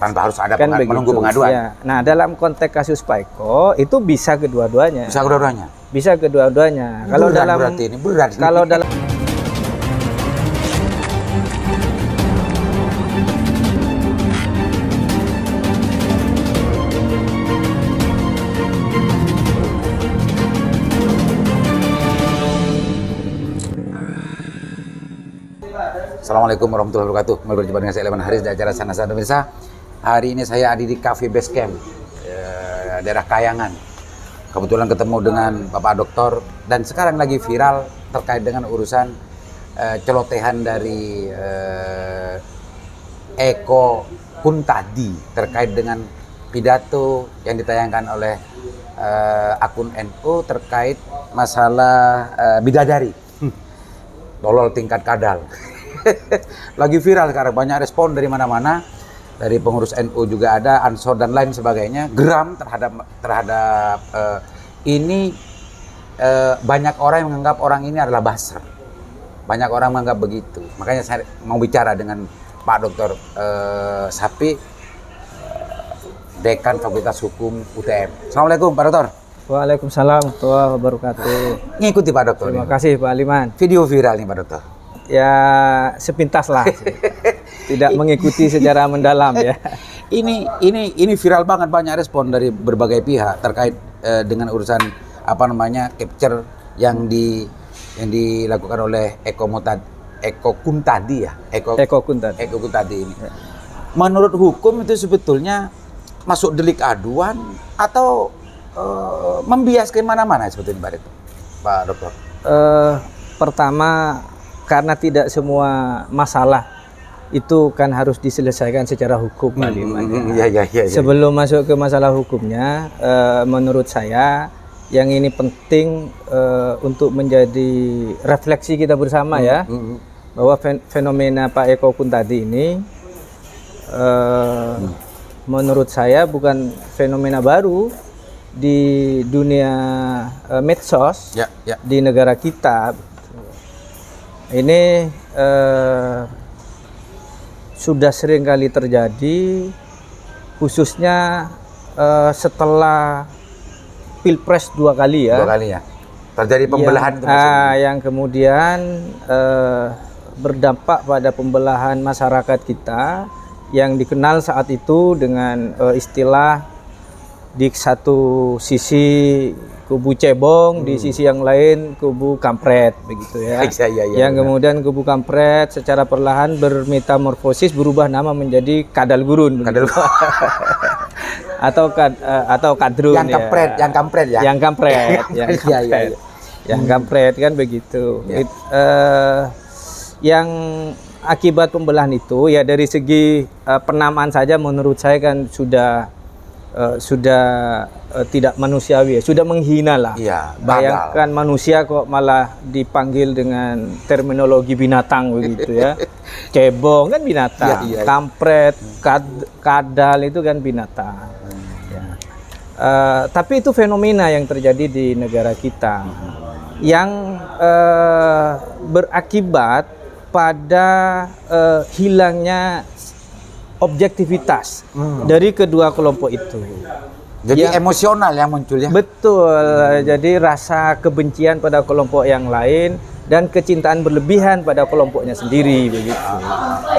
tanpa harus ada Kan menunggu begitu. pengaduan. Ya. Nah, dalam konteks kasus Pak Eko itu bisa kedua-duanya. Bisa kedua-duanya. Bisa kedua-duanya. Kalau Berat dalam berarti ini berat. kalau dalam Assalamualaikum warahmatullahi wabarakatuh. Kembali berjumpa dengan saya Leman Haris di acara Sana Sana Pemirsa. Hari ini saya ada di Cafe Base Camp, daerah Kayangan. Kebetulan ketemu dengan Bapak Doktor dan sekarang lagi viral terkait dengan urusan celotehan dari Eko Kuntadi terkait dengan pidato yang ditayangkan oleh akun NU terkait masalah bidadari. Tolol tingkat kadal. Lagi viral sekarang, banyak respon dari mana-mana, dari pengurus NU juga ada, Ansor dan lain sebagainya, geram terhadap ini. Banyak orang yang menganggap orang ini adalah buzzer, banyak orang menganggap begitu. Makanya saya mau bicara dengan Pak Dr. Sapi, Dekan Fakultas Hukum UTM. Assalamualaikum Pak Dokter. Waalaikumsalam warahmatullahi wabarakatuh. Ngikuti Pak Dokter. Terima kasih Pak Liman. Video viral nih Pak Dokter. Ya sepintas lah, tidak mengikuti secara mendalam ya. Ini viral banget, banyak respon dari berbagai pihak terkait dengan urusan capture yang dilakukan oleh Eko Kuntadi ya. Eko Kuntadi ini. Menurut hukum itu sebetulnya masuk delik aduan atau membias kemana-mana sebetulnya Pak Dokter? Pertama, karena tidak semua masalah itu kan harus diselesaikan secara hukum, Pak Liman. Ya. Sebelum masuk ke masalah hukumnya, menurut saya yang ini penting untuk menjadi refleksi kita bersama ya, bahwa fenomena Pak Eko Kuntadi ini menurut saya bukan fenomena baru di dunia medsos di negara kita. Ini sudah sering kali terjadi, khususnya setelah Pilpres 2 kali ya. 2 kali ya. Terjadi pembelahan itu yang kemudian berdampak pada pembelahan masyarakat kita yang dikenal saat itu dengan istilah di satu sisi kubu cebong, di sisi yang lain kubu kampret, begitu ya. Yang kemudian kubu kampret secara perlahan bermetamorfosis, berubah nama menjadi kadal gurun. atau kadrun yang kampret, ya. Yang kampret. Yang kampret kan begitu. Yang akibat pembelahan itu ya dari segi penamaan saja menurut saya kan sudah tidak manusiawi ya, sudah menghina lah. Iya, bayangkan manusia kok malah dipanggil dengan terminologi binatang begitu ya. Cebong kan binatang, kampret, kadal itu kan binatang. Ya. Tapi itu fenomena yang terjadi di negara kita yang berakibat pada hilangnya objektivitas dari kedua kelompok itu. Jadi emosional yang muncul ya? Betul, jadi rasa kebencian pada kelompok yang lain dan kecintaan berlebihan pada kelompoknya sendiri begitu.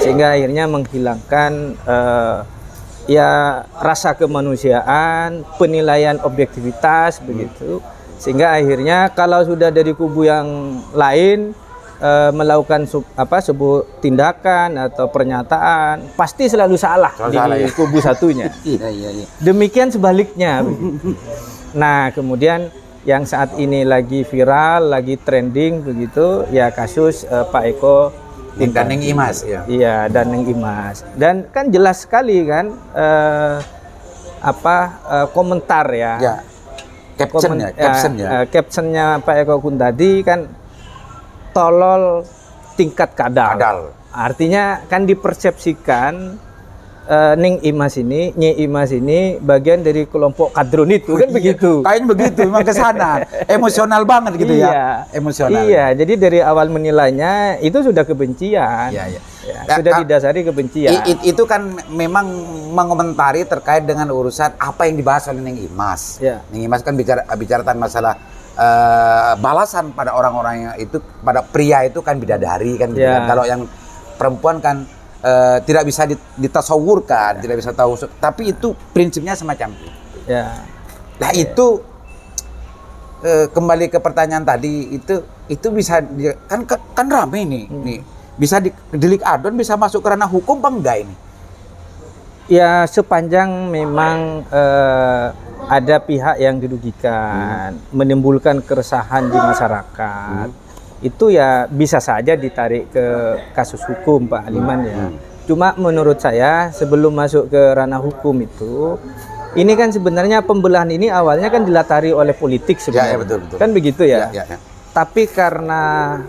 Sehingga akhirnya menghilangkan rasa kemanusiaan, penilaian objektivitas begitu. Sehingga akhirnya kalau sudah dari kubu yang lain melakukan sebuah tindakan atau pernyataan pasti selalu salah di kubu satunya. Demikian sebaliknya. Nah, kemudian yang saat ini lagi viral, lagi trending begitu ya kasus Pak Eko dan Neng Imas ya. Iya, dan Neng Imas. Dan kan jelas sekali kan komentar ya. Captionnya Pak Eko Kuntadi kan tolol tingkat kadal. Artinya kan dipersepsikan Neng Imas ini, Nye Imas ini bagian dari kelompok kadrun itu kan begitu. Kayaknya begitu, memang ke sana. Emosional banget gitu ya. Emosional. Iya, jadi dari awal menilainya itu sudah kebencian. Ya, Ya, sudah didasari kebencian. Itu kan memang mengomentari terkait dengan urusan apa yang dibahas oleh Neng Imas. Ya. Neng Imas kan bicara tentang masalah balasan pada orang-orang yang itu, pada pria itu kan bidadari kan, gitu Ya. kan. Kalau yang perempuan kan tidak bisa ditasawurkan, tidak bisa tahu. Tapi itu prinsipnya semacam itu. Ya. Nah itu kembali ke pertanyaan tadi, itu bisa kan rame nih. Bisa delik aduan, bisa masuk ke ranah hukum apa enggak ini? Ya, sepanjang memang ada pihak yang dirugikan, menimbulkan keresahan di masyarakat, itu ya bisa saja ditarik ke kasus hukum, Pak Aliman ya. Cuma menurut saya sebelum masuk ke ranah hukum itu, ini kan sebenarnya pembelahan ini awalnya kan dilatari oleh politik sebenarnya. Ya, betul. Kan begitu ya? Ya. Tapi karena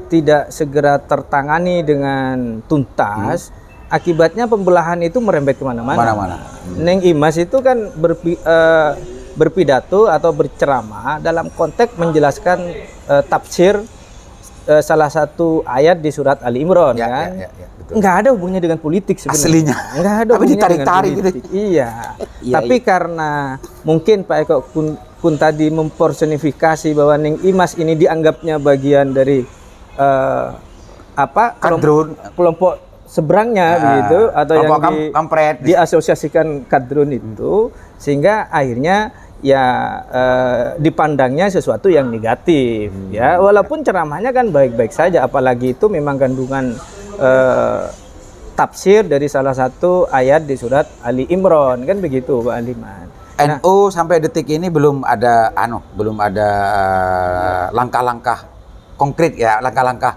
tidak segera tertangani dengan tuntas, akibatnya pembelahan itu merembet kemana-mana. Neng Imas itu kan berpidato atau berceramah dalam konteks menjelaskan tafsir salah satu ayat di surat Ali Imran, kan? Betul. Nggak ada hubungannya dengan politik sebenarnya. Aslinya. Nggak ada Tapi hubungannya dengan ditarik-tarik politik. gitu. Iya. Tapi karena mungkin Pak Eko Kun tadi mempersonifikasi bahwa Neng Imas ini dianggapnya bagian dari kelompok seberangnya begitu, atau yang diasosiasikan kadrun itu, sehingga akhirnya ya dipandangnya sesuatu yang negatif ya, walaupun ceramahnya kan baik-baik saja, apalagi itu memang kandungan tafsir dari salah satu ayat di surat Ali Imran, kan begitu Pak Aliman. NU sampai detik ini belum ada langkah-langkah konkret ya, langkah-langkah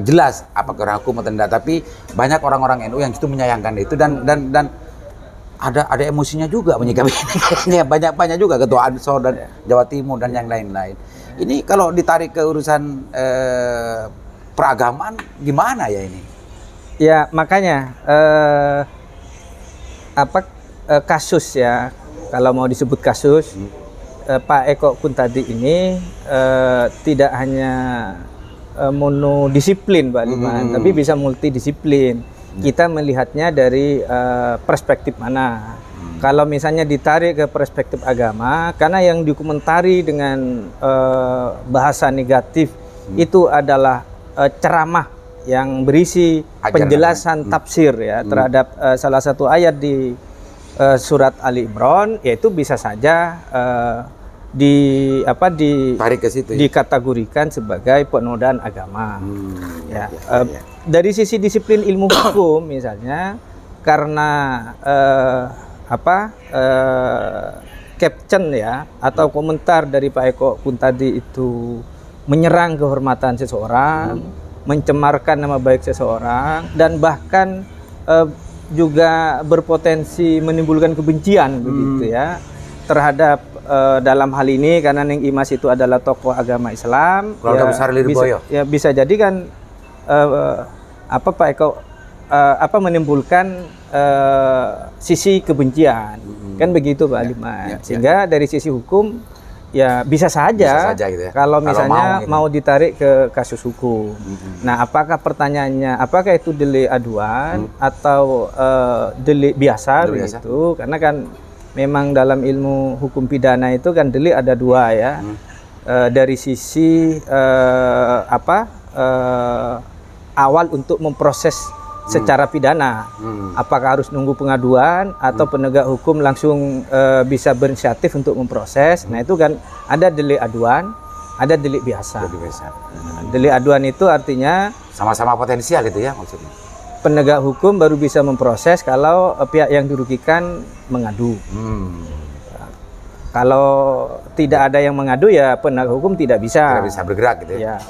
jelas apakah hukum atau tidak. Tapi banyak orang-orang NU yang itu menyayangkan itu, dan ada emosinya juga menyikapi ini. Banyak juga ketua Ansor dan Jawa Timur dan yang lain-lain. Ini kalau ditarik ke urusan peragamaan gimana ya ini? Ya makanya kasus ya, kalau mau disebut kasus, Pak Eko Kun tadi ini tidak hanya monodisiplin Pak Liman, tapi bisa multidisiplin. Kita melihatnya dari perspektif mana. Kalau misalnya ditarik ke perspektif agama, karena yang dikomentari dengan bahasa negatif itu adalah ceramah yang berisi penjelasan tafsir ya terhadap salah satu ayat di surat Ali Imran, yaitu bisa saja tarik ke situ, dikategorikan sebagai penodaan agama. Dari sisi disiplin ilmu hukum misalnya, karena caption ya atau komentar dari Pak Eko Kun tadi itu menyerang kehormatan seseorang, mencemarkan nama baik seseorang, dan bahkan juga berpotensi menimbulkan kebencian begitu ya terhadap dalam hal ini, karena Neng Imas itu adalah tokoh agama Islam, keluarga besar Lirboyo. Bisa jadi kan Pak Eko menimbulkan sisi kebencian, kan begitu Pak Aliman. Sehingga dari sisi hukum ya bisa saja gitu ya. Kalau misalnya mau ditarik ke kasus hukum. Nah, apakah pertanyaannya apakah itu delik aduan atau delik biasa begitu? Karena kan memang dalam ilmu hukum pidana itu kan delik ada dua ya. Dari sisi awal untuk memproses secara pidana, apakah harus nunggu pengaduan atau penegak hukum langsung bisa berinisiatif untuk memproses. Nah itu kan ada delik aduan, ada delik biasa. Delik aduan itu artinya sama-sama potensial itu ya maksudnya. Penegak hukum baru bisa memproses kalau pihak yang dirugikan mengadu. Kalau tidak ada yang mengadu ya penegak hukum tidak bisa bergerak gitu ya.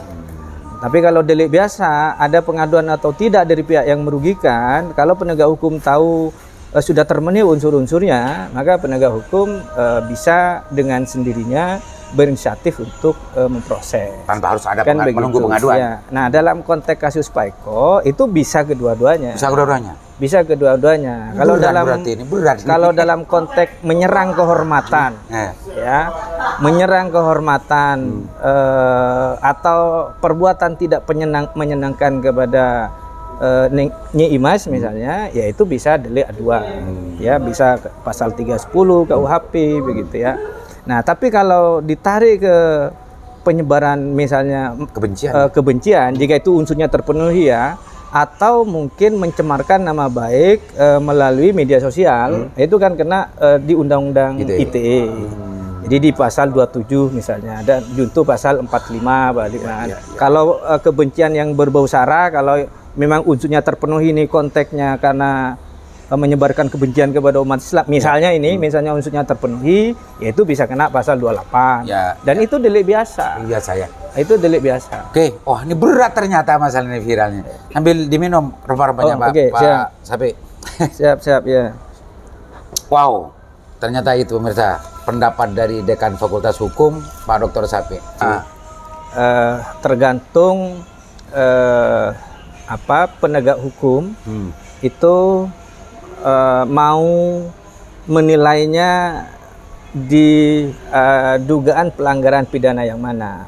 Tapi kalau delik biasa, ada pengaduan atau tidak dari pihak yang merugikan, kalau penegak hukum tahu sudah termenuhi unsur-unsurnya, maka penegak hukum bisa dengan sendirinya berinisiatif untuk memproses. Tanpa harus ada menunggu pengaduan. Ya. Nah, dalam konteks kasus Pak Eko itu bisa kedua-duanya. Bisa kedua-duanya. Kalau dalam konteks menyerang kehormatan, menyerang kehormatan atau perbuatan tidak menyenangkan kepada Nyi Imas misalnya, ya itu bisa delik aduan, ya bisa pasal 310 KUHP begitu ya. Nah, tapi kalau ditarik ke penyebaran misalnya kebencian, jika itu unsurnya terpenuhi ya, atau mungkin mencemarkan nama baik melalui media sosial, itu kan kena di Undang-Undang ITE. Jadi di pasal 27 misalnya, dan junto pasal 45 balik. Kalau kebencian yang berbau sara, kalau memang unsurnya terpenuhi ini konteksnya karena menyebarkan kebencian kepada umat Islam, misalnya misalnya unsurnya terpenuhi, yaitu bisa kena pasal 28. Dan itu delik biasa. Itu delik biasa. Oke, ini berat ternyata masalah ini viralnya. Ambil diminum rempah-rempahnya Pak Sapi. Siap ya. Wow, ternyata itu pemirsa pendapat dari Dekan Fakultas Hukum Pak Dr. Sapi. Tergantung penegak hukum itu mau menilainya di dugaan pelanggaran pidana yang mana,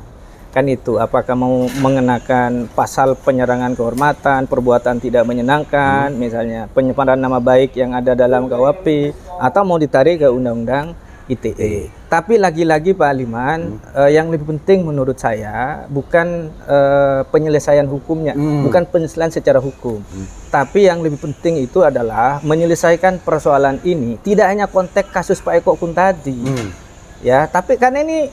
kan itu, apakah mau mengenakan pasal penyerangan kehormatan, perbuatan tidak menyenangkan, misalnya pencemaran nama baik yang ada dalam KUHP, atau mau ditarik ke Undang-Undang ITE. Tapi lagi-lagi Pak Aliman, yang lebih penting menurut saya bukan penyelesaian hukumnya, bukan penyelesaian secara hukum. Tapi yang lebih penting itu adalah menyelesaikan persoalan ini tidak hanya konteks kasus Pak Eko Kun tadi. Ya, tapi karena ini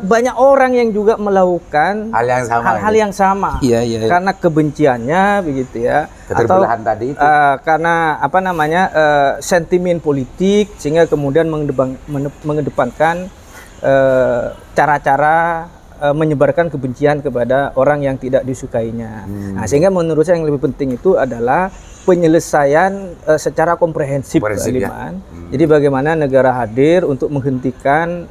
banyak orang yang juga melakukan hal yang sama. Iya. Karena kebenciannya begitu ya. Keterbelahan tadi itu. Karena sentimen politik, sehingga kemudian mengedepankan cara-cara menyebarkan kebencian kepada orang yang tidak disukainya. Nah, sehingga menurut saya yang lebih penting itu adalah penyelesaian secara komprehensif, ya. Jadi bagaimana negara hadir untuk menghentikan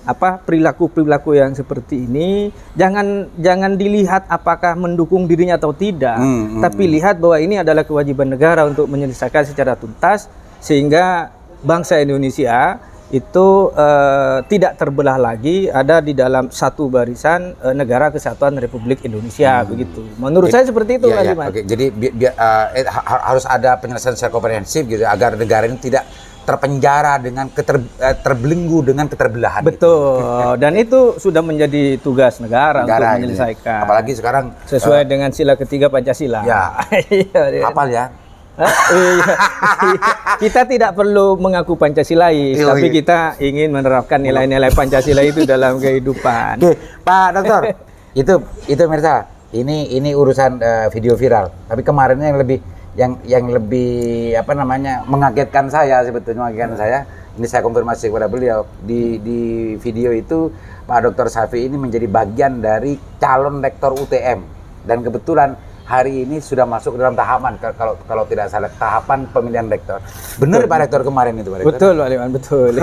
perilaku-perilaku yang seperti ini. Jangan dilihat apakah mendukung dirinya atau tidak, tapi lihat bahwa ini adalah kewajiban negara untuk menyelesaikan secara tuntas, sehingga bangsa Indonesia itu tidak terbelah lagi, ada di dalam satu barisan Negara Kesatuan Republik Indonesia begitu. Menurut saya seperti itu, Pak Liman. Jadi harus ada penyelesaian secara komprehensif gitu, agar negara ini tidak terpenjara dengan terbelenggu dengan keterbelahan. Betul. Dan itu sudah menjadi tugas negara untuk menyelesaikan. Apalagi sekarang sesuai dengan sila ketiga Pancasila. Ya. Hafal ya. Kita tidak perlu mengaku Pancasilais, tapi kita ingin menerapkan nilai-nilai Pancasila itu dalam kehidupan. Oke, Pak Dokter. itu Mirsa. Ini urusan video viral. Tapi kemarin yang lebih mengagetkan saya sebetulnya, ini saya konfirmasi kepada beliau, di video itu Pak Dr. Safi ini menjadi bagian dari calon rektor UTM, dan kebetulan hari ini sudah masuk ke dalam tahapan, kalau tidak salah, tahapan pemilihan rektor. Benar Pak Rektor kemarin itu, Pak Rektor? Betul Pak Liman, betul.